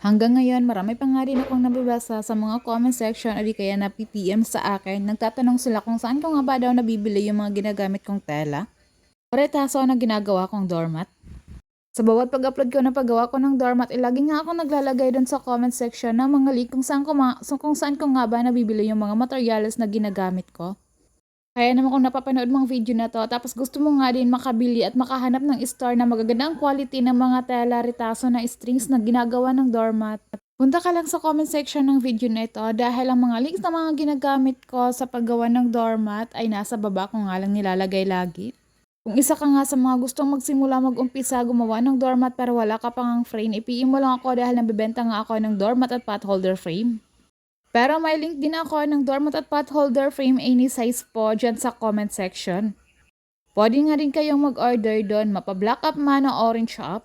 Hanggang ngayon, marami pa nga rin akong nababasa sa mga comment section o di kaya na PPM sa akin. Nagtatanong sila kung saan ko nga ba daw nabibili yung mga ginagamit kong tela o retaso na ginagawa kong doormat. Sa bawat pag-upload ko na paggawa ko ng doormat, lagi nga ako naglalagay doon sa comment section ng mga link kung saan ko nga ba nabibili yung mga materyales na ginagamit ko. Kaya naman kung napapanood mong video na to, tapos gusto mo nga din makabili at makahanap ng store na magaganda ang quality ng mga tela, retaso na strings na ginagawa ng doormat, punta ka lang sa comment section ng video na ito dahil ang mga links na mga ginagamit ko sa paggawa ng doormat ay nasa baba ko nga lang nilalagay lagi. Kung isa ka nga sa mga gustong magsimula mag-umpisa gumawa ng doormat pero wala ka pang frame, i-PM mo lang ako dahil nabibenta nga ako ng doormat at pot holder frame. Pero may link din ako ng doormat at pot holder frame any size po dyan sa comment section. Pwede nga rin kayong mag-order doon, mapa-black up man o orange up.